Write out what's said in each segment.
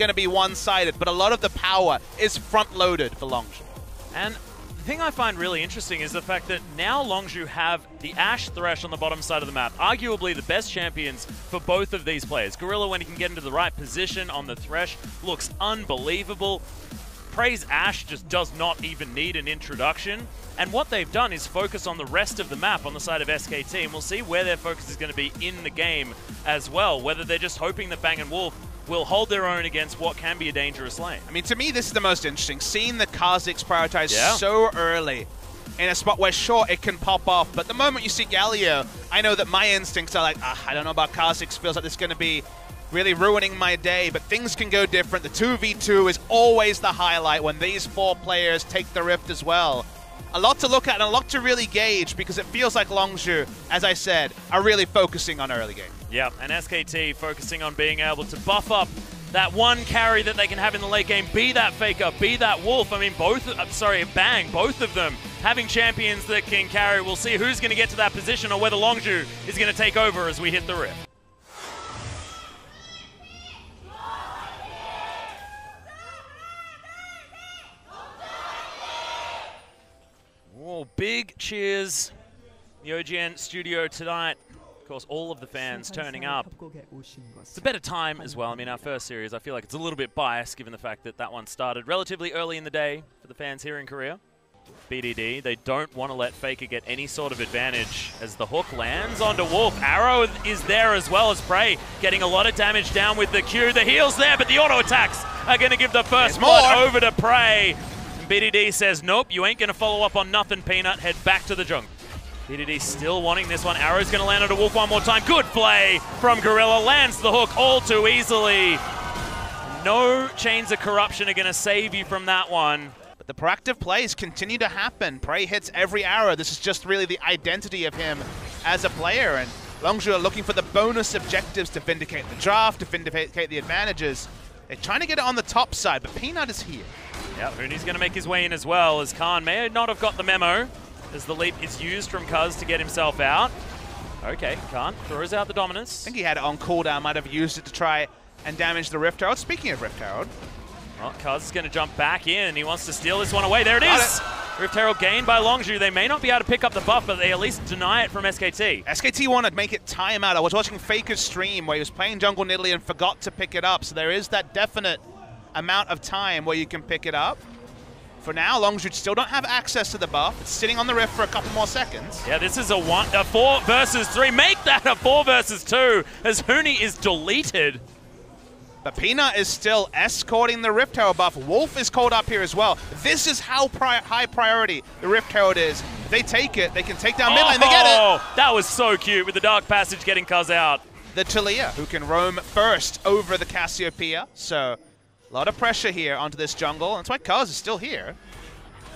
going to be one-sided, but a lot of the power is front-loaded for Longzhu. And the thing I find really interesting is the fact that now Longzhu have the Ashe Thresh on the bottom side of the map, arguably the best champions for both of these players. Gorilla, when he can get into the right position on the Thresh, looks unbelievable. Prey's Ashe just does not even need an introduction. And what they've done is focus on the rest of the map on the side of SKT, and we'll see where their focus is going to be in the game as well, whether they're just hoping that Bang and Wolf will hold their own against what can be a dangerous lane. I mean, to me, this is the most interesting. Seeing the Kha'Zix prioritized so early in a spot where, sure, it can pop off, but the moment you see Galio, I know that my instincts are like, I don't know about Kha'Zix, feels like this is going to be really ruining my day, but things can go different. The 2v2 is always the highlight when these four players take the Rift as well. A lot to look at and a lot to really gauge, because it feels like Longzhu, as I said, are really focusing on early game. Yeah, and SKT focusing on being able to buff up that one carry that they can have in the late game, be that Faker, be that Wolf. I mean, Bang, both of them having champions that can carry. We'll see who's going to get to that position or whether Longzhu is going to take over as we hit the Rift. Oh, big cheers. The OGN studio tonight. Of course, all of the fans turning up. It's a better time as well. I mean, our first series, I feel like it's a little bit biased given the fact that that one started relatively early in the day for the fans here in Korea. BDD, they don't want to let Faker get any sort of advantage as the hook lands onto Wolf. Arrow is there as well as Prey, getting a lot of damage down with the Q. The heal's there, but the auto attacks are going to give the first blood over to Prey. And BDD says, nope, you ain't going to follow up on nothing, Peanut. Head back to the jungle. BDD still wanting this one. Arrow's going to land onto Wolf one more time. Good play from Gorilla. Lands the hook all too easily. No chains of corruption are going to save you from that one. But the proactive plays continue to happen. Prey hits every arrow. This is just really the identity of him as a player. And Longzhu are looking for the bonus objectives to vindicate the draft, to vindicate the advantages. They're trying to get it on the top side, but Peanut is here. Yeah, Huni's going to make his way in as well, as Khan may not have got the memo, as the leap is used from Kuz to get himself out. Okay, Khan throws out the dominance. I think he had it on cooldown, might have used it to try and damage the Rift Herald. Speaking of Rift Herald. Well, Kuz is going to jump back in. He wants to steal this one away. There it is! Rift Herald gained by Longzhu. They may not be able to pick up the buff, but they at least deny it from SKT. SKT wanted to make it timeout. I was watching Faker's stream where he was playing jungle Nidalee and forgot to pick it up. So there is that definite amount of time where you can pick it up. For now, Longzhu still don't have access to the buff. It's sitting on the Rift for a couple more seconds. Yeah, this is a 4 versus 3. Make that a 4 versus 2 as Huni is deleted. But Peanut is still escorting the Rift Herald buff. Wolf is called up here as well. This is how high priority the Rift Herald is. If they take it, they can take down mid lane. They get it! That was so cute with the Dark Passage getting Kuz out. The Talia, who can roam first over the Cassiopeia. So a lot of pressure here onto this jungle. That's why Kuz is still here.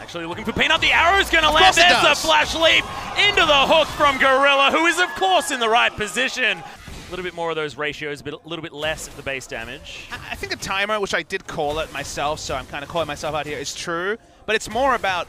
Actually looking for Peanut. The arrow's going to land. There's the flash leap into the hook from Gorilla, who is, of course, in the right position. A little bit more of those ratios, but a little bit less of the base damage. I think a timer, which I did call it myself, so I'm kind of calling myself out here, is true. But it's more about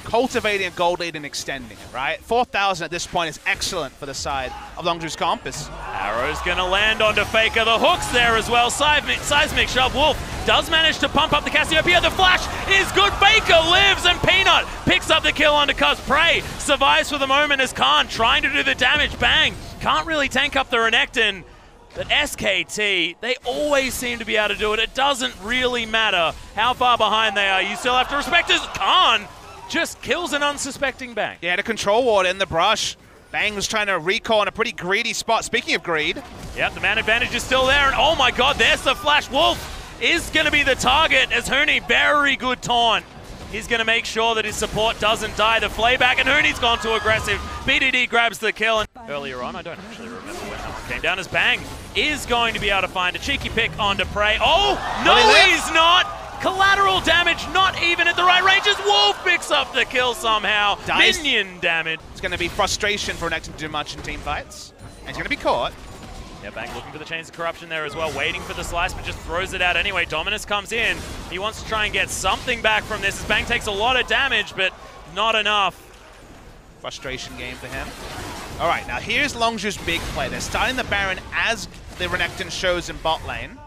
cultivating a gold lead and extending it, right? 4,000 at this point is excellent for the side of Longzhu's compass. Arrow's going to land onto Faker. The hook's there as well. Seismic shove. Wolf does manage to pump up the Cassiopeia. The flash is good. Faker lives, and Peanut picks up the kill onto Kuz. Prey survives for the moment as Khan trying to do the damage. Bang! Can't really tank up the Renekton. But SKT, they always seem to be able to do it. It doesn't really matter how far behind they are. You still have to respect it. Khan just kills an unsuspecting Bang. Yeah, the control ward in the brush. Bang was trying to recall in a pretty greedy spot. Speaking of greed. Yep, the man advantage is still there. And oh my god, there's the flash. Wolf is going to be the target as Huni, very good taunt. He's going to make sure that his support doesn't die. The flayback, and Huni's gone too aggressive. BDD grabs the kill. And earlier on, I don't actually remember when that came down, as Bang is going to be able to find a cheeky pick onto Prey. Oh, no, he's not! Collateral damage, not even at the right ranges. Wolf picks up the kill somehow. Minion damage. It's going to be frustration for Renekton to do much in team fights. And he's going to be caught. Yeah, Bang looking for the chains of corruption there as well, waiting for the slice, but just throws it out anyway. Dominus comes in. He wants to try and get something back from this, as Bang takes a lot of damage, but not enough. Frustration game for him. All right, now here's Longzhu's big play. They're starting the Baron as the Renekton shows in bot lane.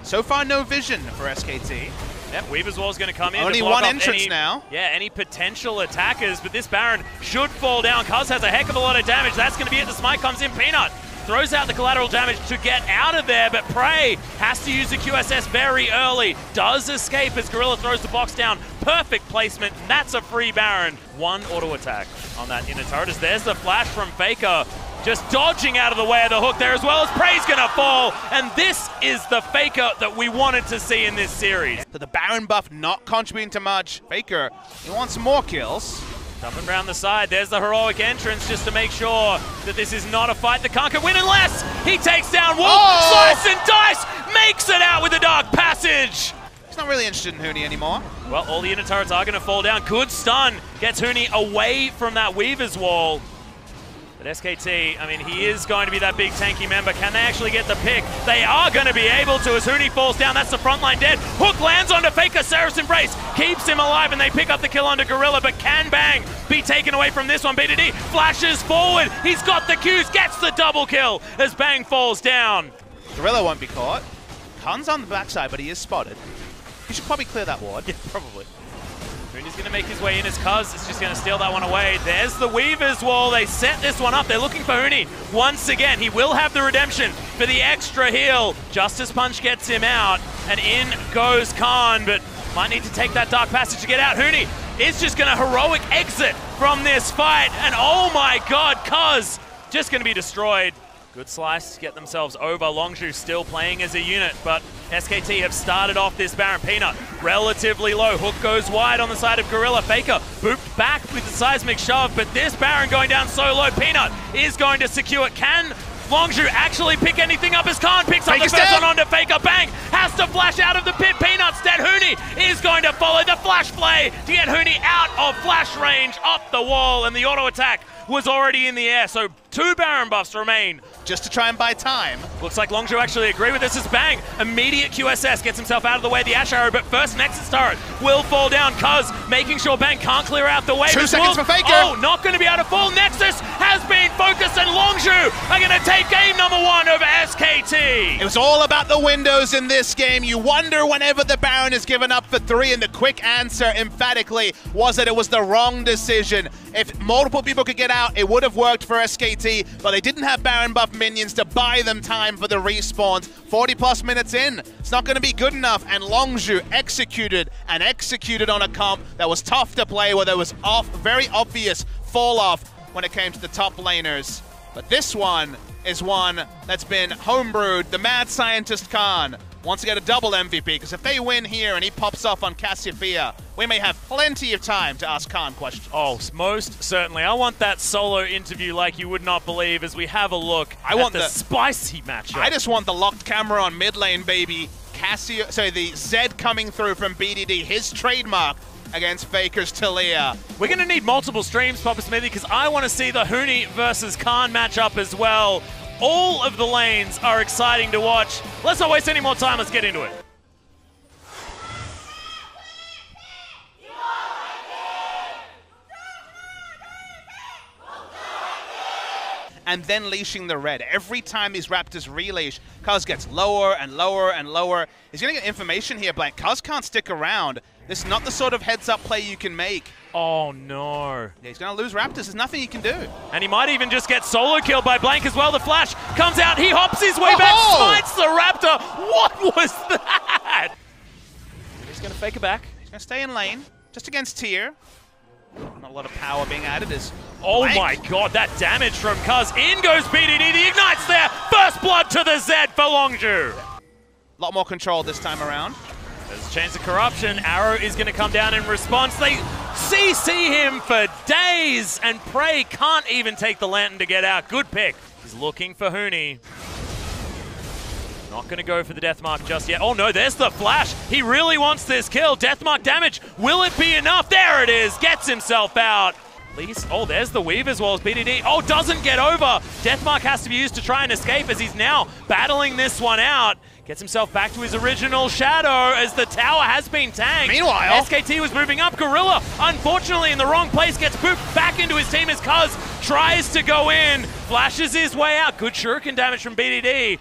So far, no vision for SKT. Yep, Weaver's Wall's going to come in. Only one entrance now. Yeah, any potential attackers, but this Baron should fall down. Cuz has a heck of a lot of damage. That's going to be it. The smite comes in. Peanut throws out the collateral damage to get out of there, but Prey has to use the QSS very early. Does escape as Gorilla throws the box down. Perfect placement, and that's a free Baron. One auto attack on that inner turret. As there's the flash from Faker. Just dodging out of the way of the hook there, as well as Prey's gonna fall. And this is the Faker that we wanted to see in this series. So the Baron buff not contributing to much. Faker, he wants more kills. Jumping around the side, there's the heroic entrance just to make sure that this is not a fight that can't win unless he takes down Wolf. Slice and dice, makes it out with the Dark Passage. He's not really interested in Huni anymore. Well, all the inner turrets are gonna fall down. Good stun, gets Huni away from that Weaver's Wall. But SKT, I mean, he is going to be that big tanky member. Can they actually get the pick? They are going to be able to as Huni falls down. That's the front line dead. Hook lands onto Faker. Saracen Brace keeps him alive, and they pick up the kill onto Gorilla. But can Bang be taken away from this one? BDD flashes forward. He's got the Qs, gets the double kill as Bang falls down. Gorilla won't be caught. Khan's on the backside, but he is spotted. He should probably clear that ward. Yeah, probably. Huni's going to make his way in as Cuz is just going to steal that one away. There's the Weaver's Wall. They set this one up. They're looking for Huni once again. He will have the redemption for the extra heal. Justice Punch gets him out, and in goes Khan, but might need to take that Dark Passage to get out. Huni is just going to heroic exit from this fight, and oh my god, Cuz just going to be destroyed. Good slice to get themselves over. Longzhu still playing as a unit, but SKT have started off this Baron. Peanut relatively low. Hook goes wide on the side of Gorilla. Faker booped back with the seismic shove, but this Baron going down so low. Peanut is going to secure it. Can Longzhu actually pick anything up as Khan picks up the first one onto Faker? Bang! Has to flash out of the pit. Peanut's dead. Huni is going to follow the flash play to get Huni out of flash range, up the wall, and the auto attack was already in the air, so 2 Baron buffs remain. Just to try and buy time. Looks like Longzhu actually agree with this as Bang. Immediate QSS gets himself out of the way of the Ash Arrow, but first Nexus turret will fall down. Cuz making sure Bang can't clear out the way. 2 seconds for Faker. Oh, not going to be able to fall. Nexus has been focused, and Longzhu are going to take game number 1 over SKT. It was all about the windows in this game. You wonder whenever the Baron is given up for 3, and the quick answer emphatically was that it was the wrong decision. If multiple people could get out, it would have worked for SKT, but they didn't have Baron buff minions to buy them time for the respawns. 40+ minutes in, it's not going to be good enough, and Longzhu executed on a comp that was tough to play, where there was very obvious fall off when it came to the top laners. But this one is one that's been homebrewed. The mad scientist Khan wants to get a double MVP, because if they win here and he pops off on Cassiopeia, we may have plenty of time to ask Khan questions. Oh, most certainly. I want that solo interview like you would not believe as we have a look at the spicy matchup. I just want the locked camera on mid lane, baby. The Zed coming through from BDD, his trademark against Faker's Talia. We're going to need multiple streams, Papa Smithy, because I want to see the Huni versus Khan matchup as well. All of the lanes are exciting to watch. Let's not waste any more time. Let's get into it. And then leashing the red. Every time these Raptors releash, Cuz gets lower and lower and lower. He's going to get information here, Blank. Cuz can't stick around. This is not the sort of heads-up play you can make. Oh, no. Yeah, he's going to lose Raptors. There's nothing he can do. And he might even just get solo killed by Blank as well. The flash comes out. He hops his way back, smites the Raptor. What was that? He's going to fake it back. He's going to stay in lane, just against Tier. Not a lot of power being added as oh my god, that damage from Cuz. In goes BDD, the Ignite's there. First blood to the Zed for Longzhu. A lot more control this time around. There's a chance of corruption. Arrow is going to come down in response. They CC him for days, and Prey can't even take the Lantern to get out. Good pick. He's looking for Huni. Not going to go for the Deathmark just yet. Oh no, there's the flash. He really wants this kill. Deathmark damage. Will it be enough? There it is. Gets himself out. Least. Oh, there's the Weaver's Wall as BDD. Oh, doesn't get over. Deathmark has to be used to try and escape as he's now battling this one out. Gets himself back to his original shadow as the tower has been tanked. Meanwhile, SKT was moving up. Gorilla, unfortunately in the wrong place, gets booped back into his team as Cuz tries to go in. Flashes his way out. Good shuriken damage from BDD.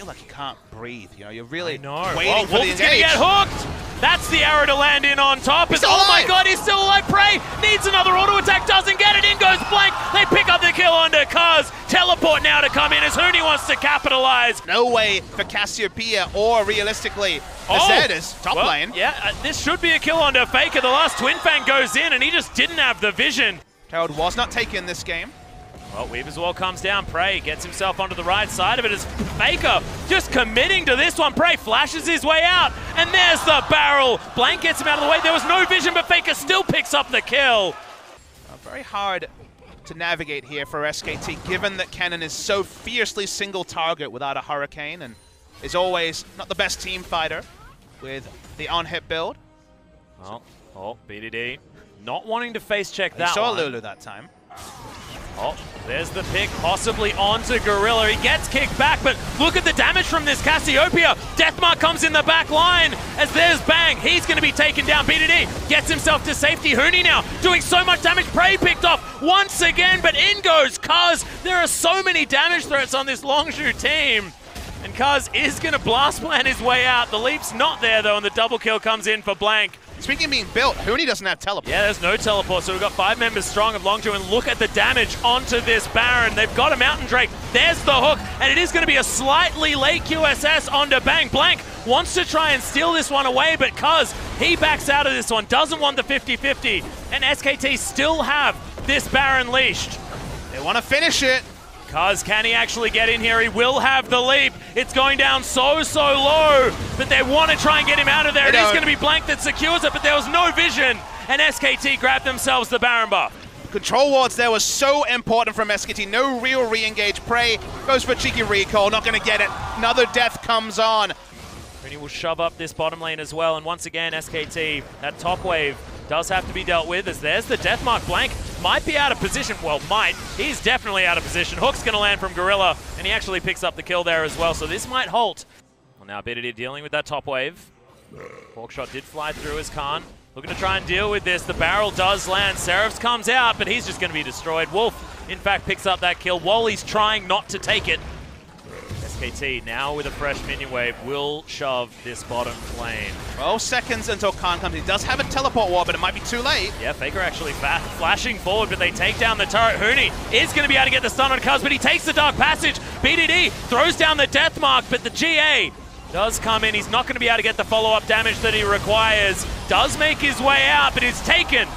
feel like you can't breathe. You know, you're really waiting Wolf for the is going to get hooked. That's the arrow to land in on top. Oh my god, he's still alive. Prey needs another auto attack, doesn't get it. In goes Blank. They pick up the kill onto Cuz. Teleport now to come in as Huni wants to capitalize. No way for Cassiopeia or realistically Zetas top lane. Yeah, this should be a kill onto Faker. The last Twin Fang goes in and he just didn't have the vision. Herald was not taken this game. Well, Weave as well comes down. Prey gets himself onto the right side of it as Faker just committing to this one. Prey flashes his way out, and there's the barrel. Blank gets him out of the way. There was no vision, but Faker still picks up the kill. Very hard to navigate here for SKT, given that Kennen is so fiercely single target without a Hurricane, and is always not the best team fighter with the on-hit build. Well, BDD not wanting to face check that one. He saw one. Lulu that time. Oh, there's the pick, possibly onto Gorilla. He gets kicked back, but look at the damage from this Cassiopeia. Deathmark comes in the back line as there's Bang. He's going to be taken down. BDD gets himself to safety. Huni now doing so much damage. Prey picked off once again, but in goes Cuz. There are so many damage threats on this Longzhu team. And Cuz is going to blast plan his way out. The leap's not there, though, and the double kill comes in for Blank. Speaking of being built, Huni doesn't have teleport. Yeah, there's no teleport, so we've got 5 members strong of Longzhu, and look at the damage onto this Baron. They've got a Mountain Drake. There's the hook, and it is going to be a slightly late QSS onto Bang. Blank wants to try and steal this one away, but Cuz, he backs out of this one, doesn't want the 50-50, and SKT still have this Baron leashed. They want to finish it. Cuz, can he actually get in here? He will have the leap. It's going down so low, but they want to try and get him out of there. It is going to be Blank that secures it, but there was no vision, and SKT grabbed themselves the Baron buff. Control wards there was so important from SKT. No real re-engage. Prey goes for cheeky recall, not going to get it. Another death comes on. Huni will shove up this bottom lane as well, and once again, SKT, that top wave does have to be dealt with, as there's the Deathmark. Blank might be out of position. Well, he's definitely out of position. Hook's going to land from Gorilla, and he actually picks up the kill there as well, so this might halt. Well, now BDD dealing with that top wave. Hawkshot did fly through as Khan. Looking to try and deal with this. The barrel does land. Seraphs comes out, but he's just going to be destroyed. Wolf, in fact, picks up that kill. Wally's trying not to take it. SKT now with a fresh minion wave will shove this bottom lane. 12 seconds until Khan comes. He does have a teleport ward, but it might be too late. Yeah, Faker actually flashing forward, but they take down the turret. Huni is going to be able to get the stun on Cuz, but he takes the Dark Passage. BDD throws down the Deathmark, but the GA does come in. He's not going to be able to get the follow-up damage that he requires. Does make his way out, but is taken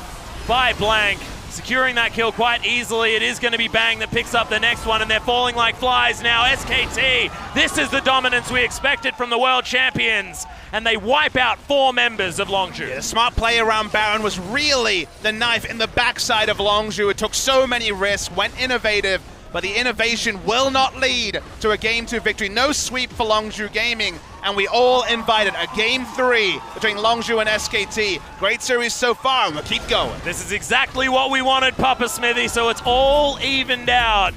by Blank. Securing that kill quite easily. It is going to be Bang that picks up the next one, and they're falling like flies now. SKT, this is the dominance we expected from the world champions, and they wipe out 4 members of Longzhu. Yeah, the smart play around Baron was really the knife in the backside of Longzhu. It took so many risks, went innovative, but the innovation will not lead to a Game 2 victory. No sweep for Longzhu Gaming, and we all invited a Game 3 between Longzhu and SKT. Great series so far, and we'll keep going. This is exactly what we wanted, Papa Smithy, so it's all evened out.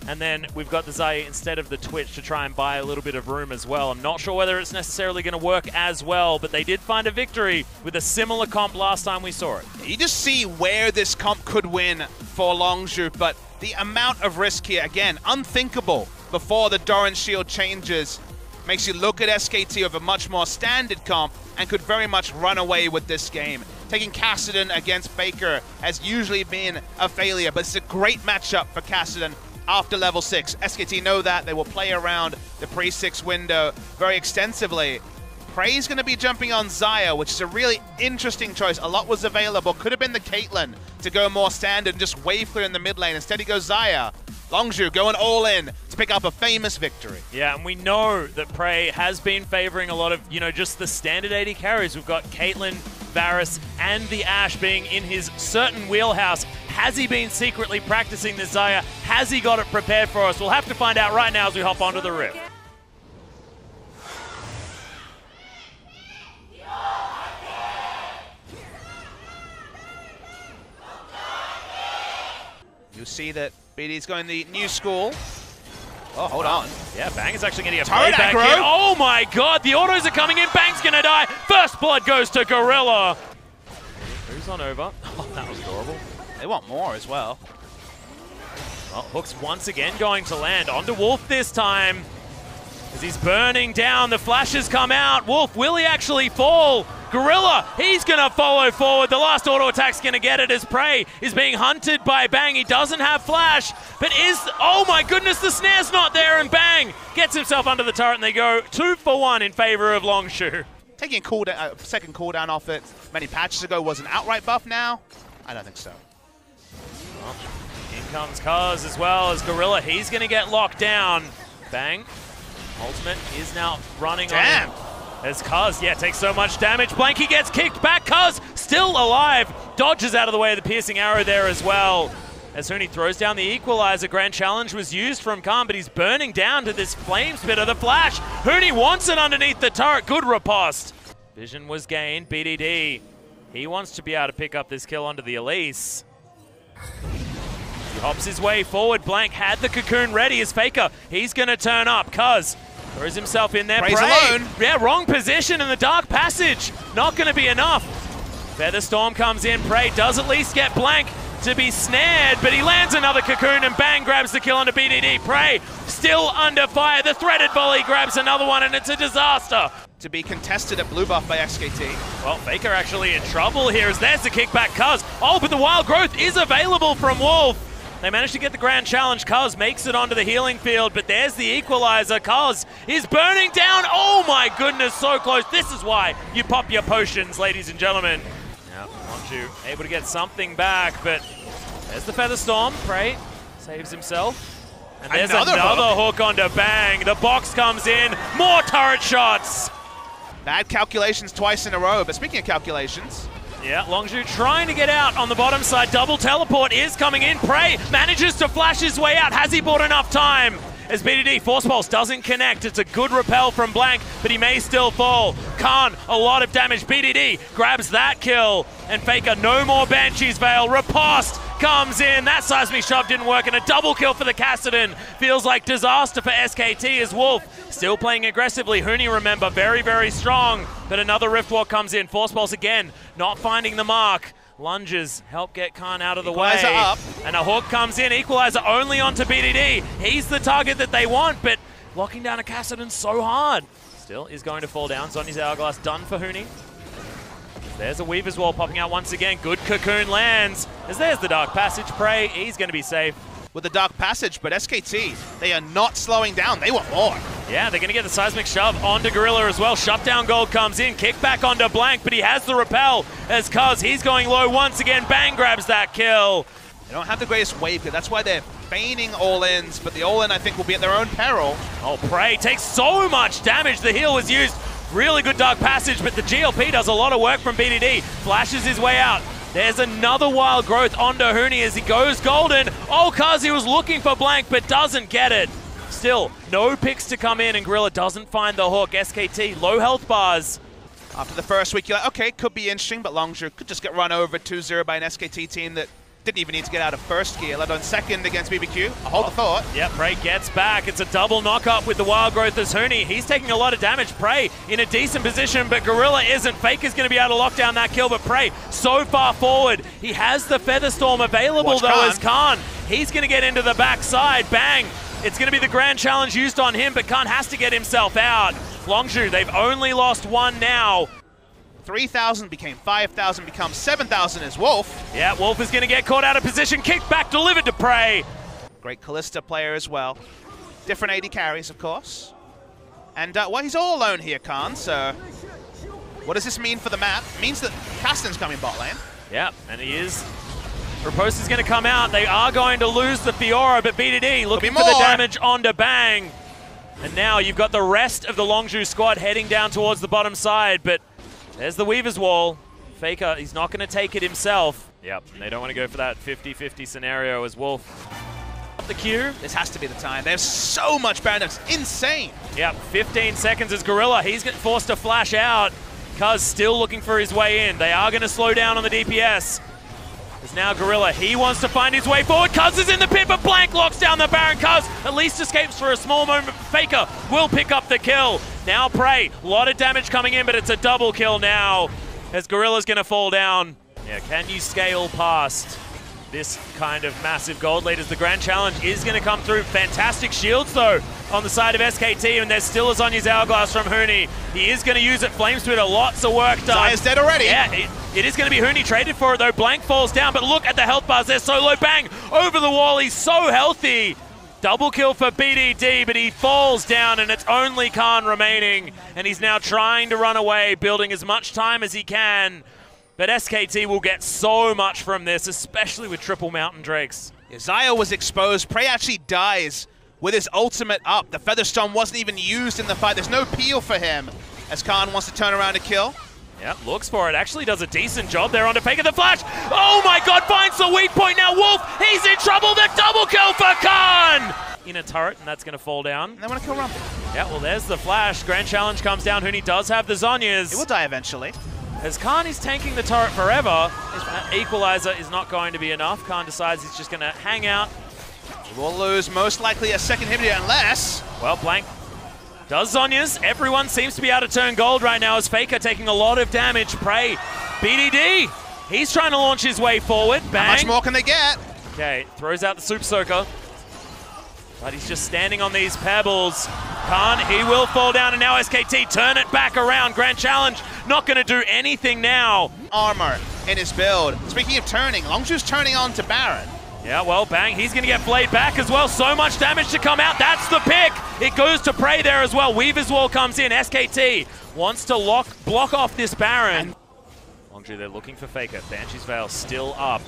And then we've got the Xayah instead of the Twitch to try and buy a little bit of room as well. I'm not sure whether it's necessarily going to work as well, but they did find a victory with a similar comp last time we saw it. You just see where this comp could win for Longzhu, but the amount of risk here, again, unthinkable before the Doran Shield changes, makes you look at SKT of a much more standard comp and could very much run away with this game. Taking Kassadin against Faker has usually been a failure, but it's a great matchup for Kassadin after level 6. SKT know that. They will play around the pre-6 window very extensively. Prey's going to be jumping on Xayah, which is a really interesting choice. A lot was available. Could have been the Caitlyn to go more standard and just wave clear in the mid lane. Instead he goes Xayah. Longzhu going all in to pick up a famous victory. Yeah, and we know that Prey has been favoring a lot of, just the standard AD carries. We've got Caitlyn, Varus, and the Ashe being in his certain wheelhouse. Has he been secretly practicing this Xayah? Has he got it prepared for us? We'll have to find out right now as we hop onto the Rift. You see that BD's going the new school. Oh, hold on. Yeah, Bang is actually going to get Turret played back aggro. in. Oh my god, the autos are coming in. Bang's going to die. First blood goes to Gorilla. Who's on over? Oh, that was adorable. They want more as well. Well, Hook's once again going to land onto Wolf this time. As he's burning down, the flashes come out. Wolf, will he actually fall? Gorilla, he's going to follow forward. The last auto attack's going to get it as Prey is being hunted by Bang. He doesn't have flash, but oh my goodness, the snare's not there, and Bang gets himself under the turret, and they go 2 for 1 in favor of Longzhu. Taking a second cooldown off it many patches ago was an outright buff now? I don't think so. Well, in comes Kaz as well as Gorilla. He's going to get locked down. Bang. Ultimate is now running on him. As Kaz, takes so much damage. Blanky gets kicked back. Kaz still alive. Dodges out of the way of the piercing arrow there as well. As Huni throws down the equalizer, Grand Challenge was used from Khan, but he's burning down to this flame spit of the flash. Huni wants it underneath the turret. Good riposte. Vision was gained. BDD, he wants to be able to pick up this kill onto the Elise. He hops his way forward. Blank had the cocoon ready as Faker. He's going to turn up. Kaz throws himself in there. Prey's alone. Yeah, wrong position in the dark passage. Not going to be enough. Featherstorm comes in. Prey does at least get Blank to be snared, but he lands another cocoon and Bang grabs the kill onto BDD. Prey still under fire. The threaded volley grabs another one, and it's a disaster. To be contested at blue buff by SKT. Well, Faker actually in trouble here as there's the kickback. Kaz. Oh, but the wild growth is available from Wolf. They managed to get the Grand Challenge. Kaz makes it onto the healing field, but there's the equalizer. Kaz is burning down. Oh my goodness, so close. This is why you pop your potions, ladies and gentlemen. Now, Longzhu able to get something back, but there's the Featherstorm. Prey saves himself. And there's another hook onto Bang. The box comes in. More turret shots. Bad calculations twice in a row, but speaking of calculations. Yeah, Longzhu trying to get out on the bottom side. Double teleport is coming in. Prey manages to flash his way out. Has he bought enough time? As BDD, Force Pulse doesn't connect. It's a good repel from Blank, but he may still fall. Khan, a lot of damage. BDD grabs that kill. And Faker, no more Banshee's Veil. Riposte comes in. That seismic shove didn't work, and a double kill for the Kassadin. Feels like disaster for SKT as Wolf still playing aggressively. Huni, remember, very, very strong. But another Riftwalk comes in. Force Pulse again, not finding the mark. Lunges help get Khan out of the way. Up. And a hook comes in. Equalizer only onto BDD. He's the target that they want, but locking down a Kassadin so hard. Still is going to fall down. Zhonya's Hourglass done for Huni. There's a Weaver's Wall popping out once again. Good cocoon lands. As there's the Dark Passage. Prey, he's going to be safe. With the Dark Passage, but SKT, they are not slowing down. They want more. Yeah, they're going to get the seismic shove onto Gorilla as well. Shutdown gold comes in. Kick back onto Blank, but he has the repel as Kaz, he's going low once again. Bang grabs that kill. They don't have the greatest wave, that's why they're feigning all-ins, but the all-in, I think, will be at their own peril. Oh, Prey takes so much damage. The heal was used. Really good Dark Passage, but the GLP does a lot of work from BDD. Flashes his way out. There's another wild growth onto Huni as he goes golden. Oh, Kaz, he was looking for Blank, but doesn't get it. Still, no picks to come in, and Gorilla doesn't find the hook. SKT, low health bars. After the first week, you're like, okay, could be interesting, but Longzhu could just get run over 2-0 by an SKT team that didn't even need to get out of first gear, let alone second against BBQ. I hold the thought. Yeah, Prey gets back. It's a double knock-up with the wild growth as Huni. He's taking a lot of damage. Prey in a decent position, but Gorilla isn't. Faker's going to be able to lock down that kill, but Prey so far forward. He has the Featherstorm available, though, as Khan. He's going to get into the backside. Bang. It's going to be the Grand Challenge used on him, but Khan has to get himself out. Longzhu, they've only lost one now. 3,000 became 5,000, becomes 7,000 as Wolf. Yeah, Wolf is going to get caught out of position. Kicked back, delivered to Prey. Great Callista player as well. Different AD carries, of course. And, well, he's all alone here, Khan, so what does this mean for the map? It means that Kassadin's coming bot lane. Yeah, and he is. Riposta's going to come out. They are going to lose the Fiora, but BDD looking for the damage onto Bang. And now you've got the rest of the Longzhu squad heading down towards the bottom side, but there's the Weaver's Wall. Faker, he's not going to take it himself. Yep, they don't want to go for that 50-50 scenario as Wolf. Up the queue. This has to be the time. There's so much bounce. Insane. Yep, 15 seconds as Gorilla. He's getting forced to flash out. Kaz still looking for his way in. They are going to slow down on the DPS. There's now Gorilla. He wants to find his way forward. Kaz is in the pit, but Blank locks down the Baron. Kaz at least escapes for a small moment. Faker will pick up the kill. Now Prey. A lot of damage coming in, but it's a double kill now as Gorilla's going to fall down. Yeah, can you scale past this kind of massive gold lead as the Grand Challenge is going to come through? Fantastic shields, though, on the side of SKT, and there's still a Zhonya's Hourglass from Huni. He is going to use it. Flame Splitter, lots of work done. Zaya's dead already. Yeah, it is going to be Huni traded for it, though. Blank falls down, but look at the health bars. They're so low. Bang! Over the wall. He's so healthy. Double kill for BDD, but he falls down, and it's only Khan remaining. And he's now trying to run away, building as much time as he can. But SKT will get so much from this, especially with triple Mountain Drakes. Yeah, Zaya was exposed. Prey actually dies with his ultimate up. The Featherstorm wasn't even used in the fight. There's no peel for him as Khan wants to turn around to kill. Yep, looks for it. Actually does a decent job there on the fake of the flash. Oh my god, finds the weak point now. Wolf, he's in trouble. The double kill for Khan! In a turret, and that's going to fall down. And they want to kill Rumble. Yeah, well, there's the flash. Grand Challenge comes down. Huni does have the Zhonyas. It will die eventually. As Khan is tanking the turret forever, that equalizer is not going to be enough. Khan decides he's just going to hang out. He will lose most likely a second inhibitor unless... Well, Blank does Zhonya's. Everyone seems to be able to turn gold right now as Faker taking a lot of damage. Prey, BDD, he's trying to launch his way forward. Bang. How much more can they get? Okay, throws out the Super Soaker. But he's just standing on these pebbles. Khan, he will fall down, and now SKT turn it back around. Grand Challenge, not going to do anything now. Armor in his build. Speaking of turning, Longzhu's turning on to Baron. Yeah, well, Bang, he's going to get flayed back as well. So much damage to come out. That's the pick. It goes to Prey there as well. Weaver's Wall comes in. SKT wants to block off this Baron. Longzhu, they're looking for Faker. Banshee's Veil still up.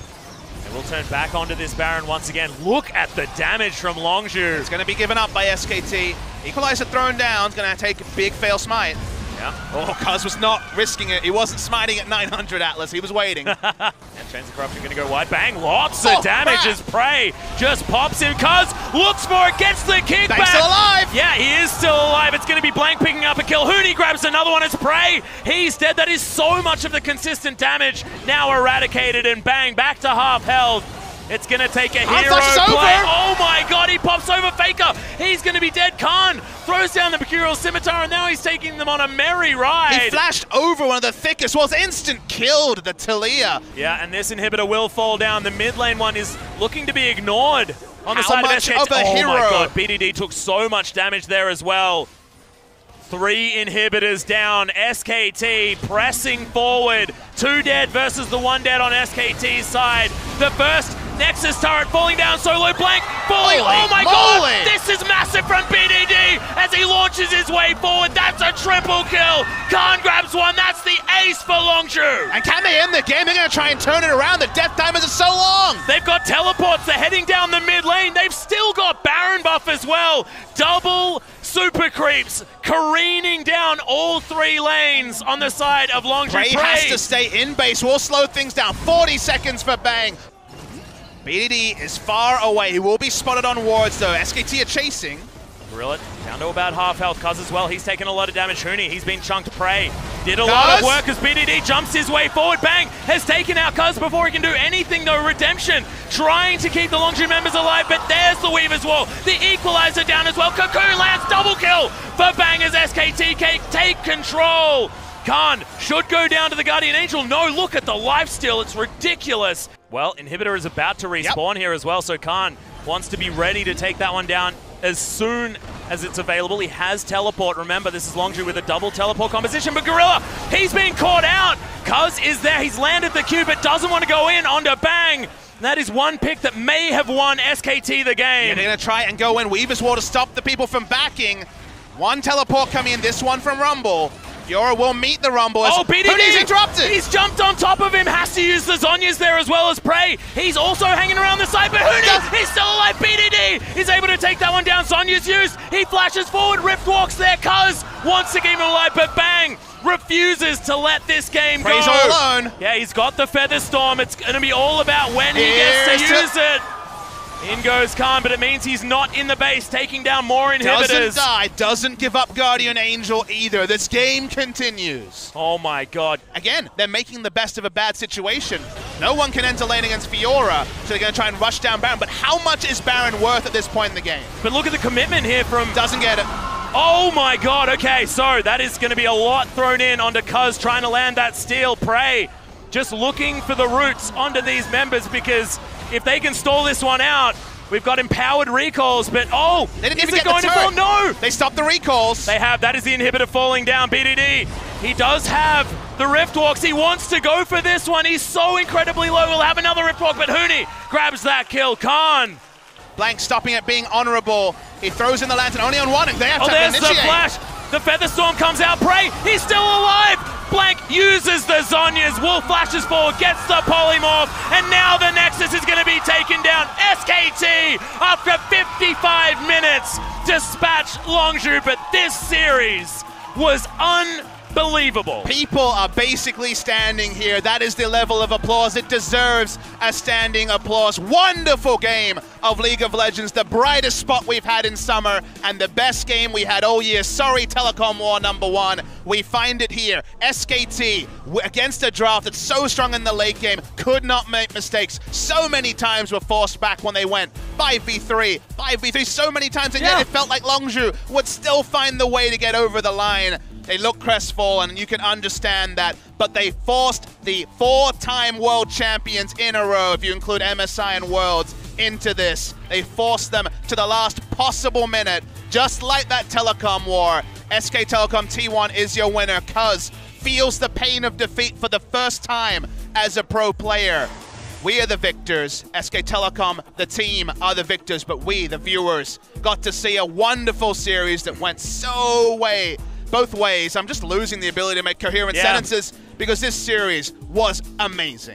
And we'll turn back onto this Baron once again. Look at the damage from Longzhu. It's going to be given up by SKT. Equalizer thrown down. It's going to take a big fail smite. Yeah. Oh, Cuz was not risking it. He wasn't smiting at 900 Atlas. He was waiting. And Chains of Corruption going to go wide. Bang. Lots of damage as Prey just pops in. Cuz looks for it. Gets the kickback. He's still alive. Yeah, he is still alive. It's going to be Blank picking up a kill. Huni grabs another one as Prey. He's dead. That is so much of the consistent damage now eradicated. And Bang, back to half health. It's going to take a hero play. Oh my god, he pops over Faker. He's going to be dead. Khan throws down the Mercurial Scimitar, and now he's taking them on a merry ride. He flashed over one of the thickest walls. Instant killed the Talia. Yeah, and this inhibitor will fall down. The mid lane one is looking to be ignored on the side of SKT. Oh my god, BDD took so much damage there as well. 3 inhibitors down. SKT pressing forward. 2 dead versus the 1 dead on SKT's side. The first Nexus turret falling down solo. Blank falling. Oh my god! This is massive from BDD as he launches his way forward. That's a triple kill. Khan grabs one. That's the ace for Longzhu. And can they end the game? They're going to try and turn it around. The death timers are so long. They've got teleports. They're heading down the mid lane. They've still got Baron buff as well. Double super creeps careening down all 3 lanes on the side of Longzhu. Prey has to stay in base. We'll slow things down. 40 seconds for Bang. BDD is far away. He will be spotted on wards, though. SKT are chasing. Gorilla down to about half health. Cuz as well. He's taken a lot of damage. Huni, he's been chunked. Prey did a lot of work as BDD jumps his way forward. Bang has taken out Cuz before he can do anything, though. Redemption trying to keep the Longzhu members alive, but there's the Weaver's Wall. The equalizer down as well. Cocoon lands double kill for Bang as SKT take control. Khan should go down to the Guardian Angel. No, look at the lifesteal. It's ridiculous. Well, Inhibitor is about to respawn here as well, so Khan wants to be ready to take that one down as soon as it's available. He has teleport. Remember, this is Longzhu with a double teleport composition, but Gorilla, he's been caught out. Cuz is there. He's landed the Q, but doesn't want to go in onto Bang. That is one pick that may have won SKT the game. Yeah, they're going to try and go in. Weaver's Wall to stop the people from backing. 1 teleport coming in, this one from Rumble. Fiora will meet the Rumble. Oh, BDD! He's interrupted! He's jumped on top of him, has to use the Zhonyas there as well as Prey. He's also hanging around the side, but Huni, he's still alive. BDD is able to take that one down. Zhonya's used. He flashes forward. Rift walks there. Cuz wants to keep him alive, but Bang refuses to let this game go. Prey's all alone. Yeah, he's got the Feather Storm. It's going to be all about when he gets to use it. In goes Khan, but it means he's not in the base, taking down more inhibitors. Doesn't die, doesn't give up Guardian Angel either. This game continues. Oh my god. Again, they're making the best of a bad situation. No one can enter lane against Fiora, so they're going to try and rush down Baron. But how much is Baron worth at this point in the game? But look at the commitment here from... Doesn't get it. Oh my god, okay, so that is going to be a lot thrown in onto Cuz trying to land that steal. Prey just looking for the roots onto these members, because if they can stall this one out, We've got empowered recalls, but oh, they didn't is even it get going the to turret. fall? No! They stopped the recalls. They have. That is the inhibitor falling down. BDD, he does have the Rift Walks. He wants to go for this one. He's so incredibly low. We'll have another Rift Walk, but Huni grabs that kill. Khan. Blank stopping it being honorable. He throws in the lantern only on one, and they have to there's initiate. the flash. The Featherstorm comes out. Prey, he's still alive. Blank uses the Zhonya's. Wolf flashes forward, gets the polymorph, and now the Nexus is going to be taken down. SKT, after 55 minutes, dispatch Longzhu, but this series was unbelievable. People are basically standing here. That is the level of applause. It deserves a standing applause. Wonderful game of League of Legends. The brightest spot we've had in summer and the best game we had all year. Sorry, Telecom War #1. We find it here. SKT against a draft that's so strong in the late game, could not make mistakes. So many times were forced back when they went 5v3, 5v3 so many times, and yet it felt like Longzhu would still find the way to get over the line. They look crestfallen, and you can understand that, but they forced the 4-time world champions in a row, if you include MSI and Worlds, into this. They forced them to the last possible minute, just like that Telecom War. SK Telecom T1 is your winner, cuz feels the pain of defeat for the first time as a pro player. We are the victors. SK Telecom, the team, are the victors, but we, the viewers, got to see a wonderful series that went both ways. I'm just losing the ability to make coherent sentences because this series was amazing.